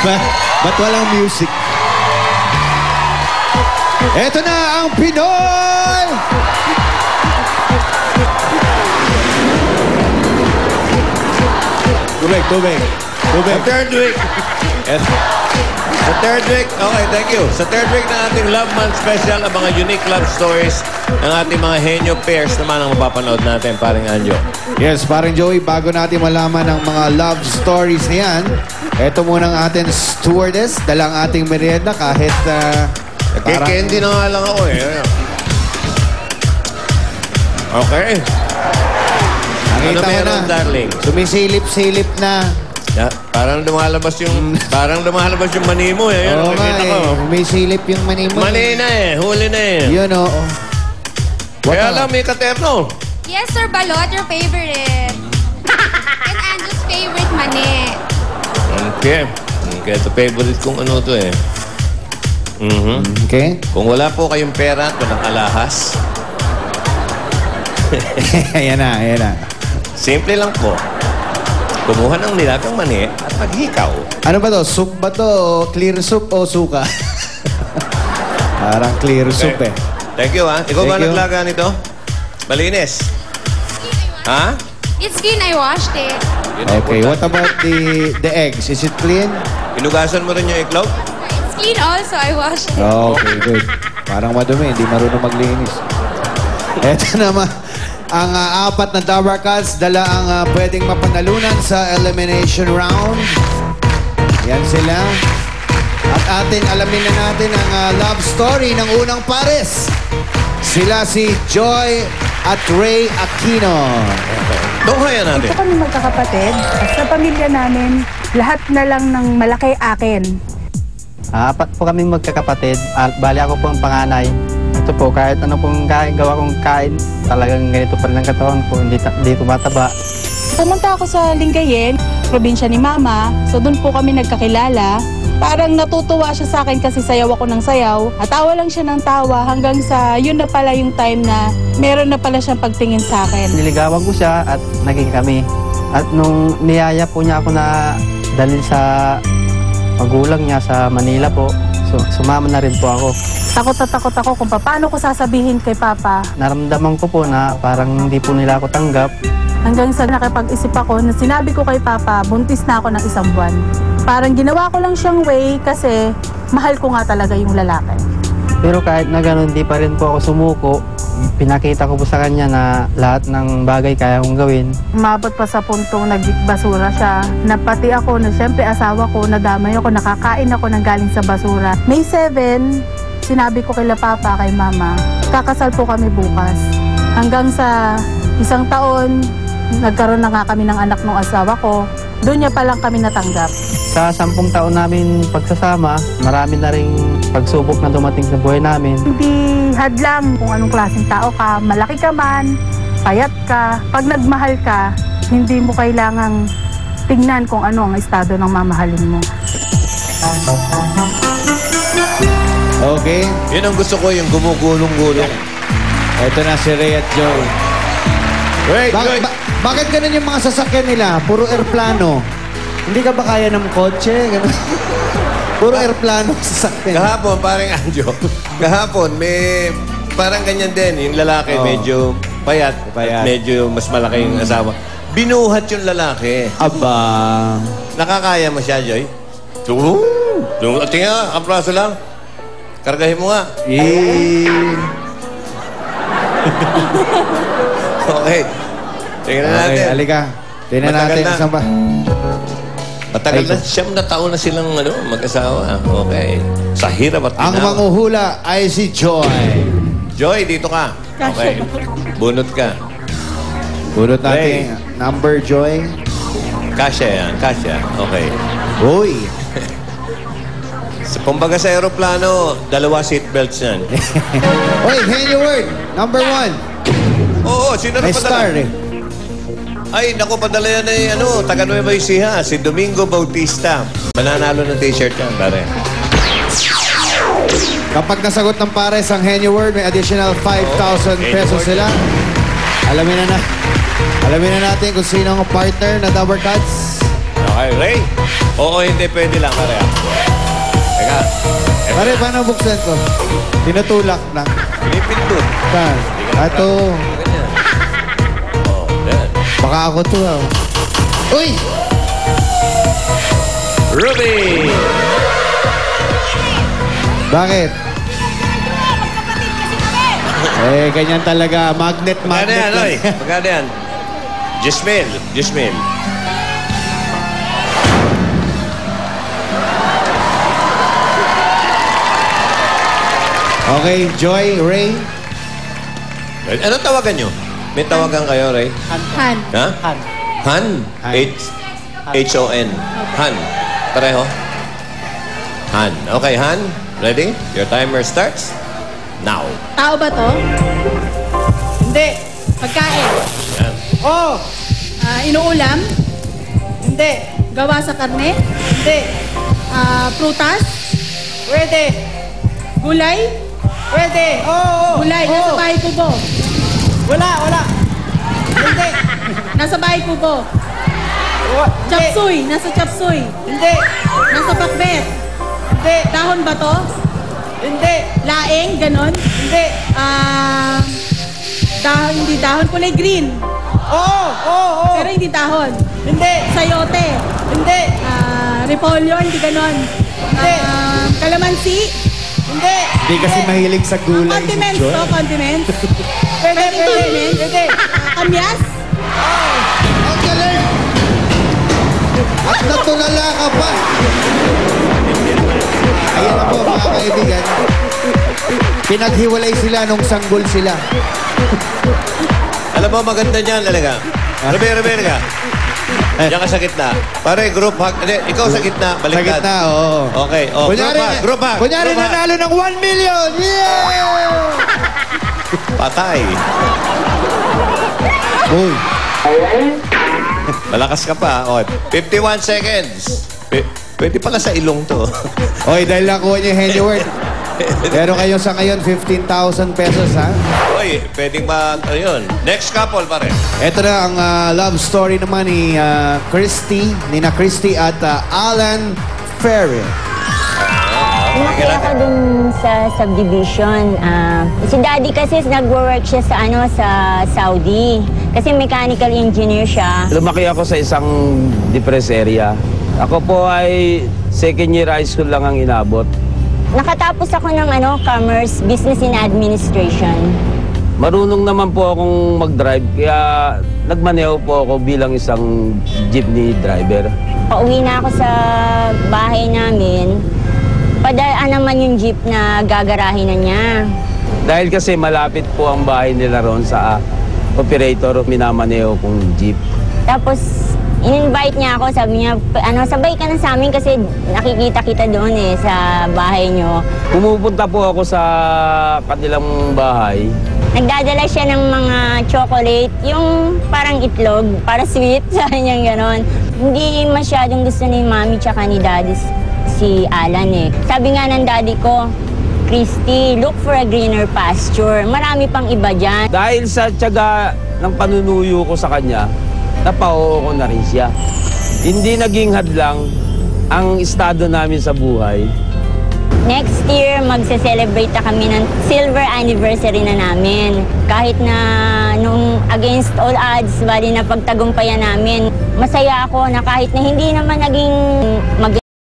Ba't walang music? Eto na ang Pinoy! Tubig. Sa third week. Sa third week, okay, thank you. Sa third week ng ating Love Month Special, ang mga unique love stories ng ating mga henyo pairs naman ang mapapanood natin, paring Anjo. Yes, paring Joey, bago natin malaman ang mga love stories na yan, eto muna ang ating stewardess, dalang ating merienda kahit Nagke-candy na nga lang ako eh. Okay. Ano nakita mo meron, na, darling? sumisilip-silip na. Yeah, parang lumalabas yung mani mo eh. Yan, Oo nga nakikita ko. sumisilip yung mani mo. Mali na eh, huli na eh. Yun o. Kaya lang, may katerno. Yes, Sir Balot, your favorite. And Angel's favorite mani. Okay. Okay, ito favorite kong ano to eh. Okay. Kung wala po kayong pera at walang alahas, Ayan na. simple lang po. Kumuha ng nilagang mani at maghikaw. Ano ba to? Soup ba to? Clear soup o suka? Parang clear soup eh. Thank you, ha. Ikaw ba Thank you. naglaga nito? Malinis. Ha? It's clean, I washed it. Yun ang Okay, what importante. about the eggs? Is it clean? Inugasan mo rin yung iklog? It's clean also, I washed it. Okay, good. Parang madumi, hindi marunong maglinis. Eto naman, ang apat na Dabber Cats, dala ang pwedeng mapanalunan sa elimination round. Yan sila. At alamin na natin ang love story ng unang pares. Sila si Joy at Ray Aquino. Tunghayan natin. Ito kami magkakapatid. At sa pamilya namin, lahat na lang ng malaki akin. Apat po kaming magkakapatid. Bali ako po ang panganay. Ito po, kahit ano pong gawa kong kain, talagang ganito pa rin ang katawan ko, hindi tumataba. Pumunta ako sa Lingayen, probinsya ni Mama. So doon po kami nagkakilala. Parang natutuwa siya sa akin kasi sayaw ako ng sayaw. At tawa lang siya ng tawa hanggang sa yun na pala yung time na meron na pala siyang pagtingin sa akin. Niligawan ko siya at naging kami. At nung niyaya po niya ako na dalhin sa magulang niya sa Manila po, so sumama na rin po ako. Takot na takot ako kung paano ko sasabihin kay Papa. Naramdaman ko po na parang hindi po nila ako tanggap. Hanggang sa nakapag-isip ako na sinabi ko kay Papa, buntis na ako ng 1 buwan. Parang ginawa ko lang siyang way kasi mahal ko nga talaga yung lalaki. Pero kahit na gano'n, di pa rin po ako sumuko. Pinakita ko po sa kanya na lahat ng bagay kaya kong gawin. Umabot pa sa puntong nagbasura siya. Napati ako na siyempre asawa ko, nadamay ako, nakakain ako ng galing sa basura. May 7, sinabi ko kay Papa, kay Mama, kakasal po kami bukas. Hanggang sa 1 taon, nagkaroon na nga kami ng anak ng asawa ko. Doon niya pa lang kami natanggap. Sa 10 taon namin pagsasama, marami na ring pagsubok na dumating sa buhay namin. Hindi hadlang kung anong klaseng tao ka, malaki ka man, payat ka. Pag nagmahal ka, hindi mo kailangang tignan kung ano ang estado ng mamahalin mo. Okay. Yun ang gusto ko, yung gumugulong-gulong. Ito na si Ray at Joy. Wait, wait. Bakit ganun yung mga sasakyan nila? Puro airplano. Hindi ka ba kaya ng kotse? Ganun. Puro airplano sasakyan. Kahapon, parang Anjo. Kahapon, may parang ganyan din. Yung lalaki, Oo. medyo payat. Payat. At medyo mas malaki yung asawa. Binuhat yung lalaki. Aba. Nakakaya mo siya, Joy? Tingnan nga, kapraso lang. Kargahin mo nga. Okay. Tingnan Okay, natin. halika. Tingnan Matagal natin. na. Saan ba? Matagal na, Ay, 9 na taon na silang mag-asawa. Okay. Sa hirap at Ang ginawa. manghuhula ay si Joy. Joy, dito ka. Okay. Bunot ka. Bunot Ray. natin. Number, Joy. Kasya yan, kasya. Okay. Uy. Kumbaga sa aeroplano, 2 seatbelts yan. Uy, henyo word. Number 1. Oo, sino na May star padala? eh. Ay, naku, padala yan eh, taga Nueva Ecija, si Domingo Bautista. Mananalo ng t-shirt yan, pare. Kapag nasagot ng pares ang henyo word, may additional 5,000 henyo pesos word. sila. Alamin na natin kung sino ang partner na Dabber Cats. Okay, Ray? Oo, hindi pwede lang, pare. Teka. Pare, paano buksan ko? Tinutulak lang. Pinipindot. Saan? Ato. Ganyan. Oh, yan. Baka ako to, ah. Uy! Ruby! Bakit? Eh, ganyan talaga. Magnet, Magkano magnet yan, lang. oy? Magkano yan? Gismil. Okay, Joy, Ray. Anong tawagan nyo? May tawagan kayo, Ray? Han. Ha? Han. Han? Han. H-O-N. Han. Pareho? Han. Okay, Han. Ready? Your timer starts now. Tao ba to? Hindi. Pagkain. Yan. Oh! Inuulam? Hindi. Gawa sa karne? Hindi. Prutas? Pwede. Gulay? Pwede. Oo. Gulay. Nasa bahay kubo. Wala. Hindi. Nasa bahay kubo. Chapsuy. Nasa chapsuy. Hindi. Nasa bakbet. Hindi. Dahon ba to? Hindi. Laing, ganon? Hindi. Hindi dahon. Kulay green. Oo. Pero hindi dahon. Hindi. Sayote. Hindi. Repolyo, hindi ganon. Hindi. Kalamansi. Hindi. Hindi kasi mahilig sa gulay si Condiments Joy. to, condiments. Pwede. Kamyas? Ang galing! At natulala ka pa. Ayan na po, mga kaibigan. Pinaghiwalay sila nung sanggol sila. Alam mo, maganda niyan talaga. Ruby ka. Diyan ka sa gitna. Pare, group hug. Hindi, ikaw sa gitna. Sa Baliktad. gitna, oo. Okay. Oh, group hug. Kunyari nanalo ng 1 million! Yeah! Patay. Uy, Malakas ka pa. Okay. 51 seconds. Pwede pala sa ilong to. oy, dahil nakuha niyo yung Henry Word. Pero kayo sa ngayon, 15,000 pesos, ha? Oy, pwedeng ba... Ayun. Next couple, pare. Ito na ang love story naman ni Nina Christy at Alan Ferry. Lumaki ako dun sa subdivision. Si daddy kasi nag-work siya sa sa Saudi. Kasi mechanical engineer siya. Lumaki ako sa isang depressed area. Ako po ay second year high school lang ang inabot. Nakatapos ako ng Commerce, Business and Administration. Marunong naman po akong mag-drive, kaya nagmaneho po ako bilang isang jeepney driver. Pauwi na ako sa bahay namin. Padaan naman yung jeep na gagarahin na niya. Dahil kasi malapit po ang bahay nila ron sa operator, minamaneho kong jeep. Tapos, in-invite niya ako. Sabi niya, sabay ka na sa amin kasi nakikita kita doon sa bahay niyo. Pumupunta po ako sa kanilang bahay. Nagdadala siya ng mga chocolate, yung parang itlog, para sweet, sabi niya gano'n. Hindi masyadong gusto ni mami tsaka ni daddy si Alan Sabi nga ng daddy ko, Christy, look for a greener pasture. Marami pang iba dyan. Dahil sa tiyaga ng panunuyo ko sa kanya, napao ko na rin siya. Hindi naging hadlang ang estado namin sa buhay. Next year, magse-celebrate na kami ng silver anniversary na namin. Kahit na nung against all odds, bali na pagtagumpayan namin, masaya ako na kahit na hindi naman naging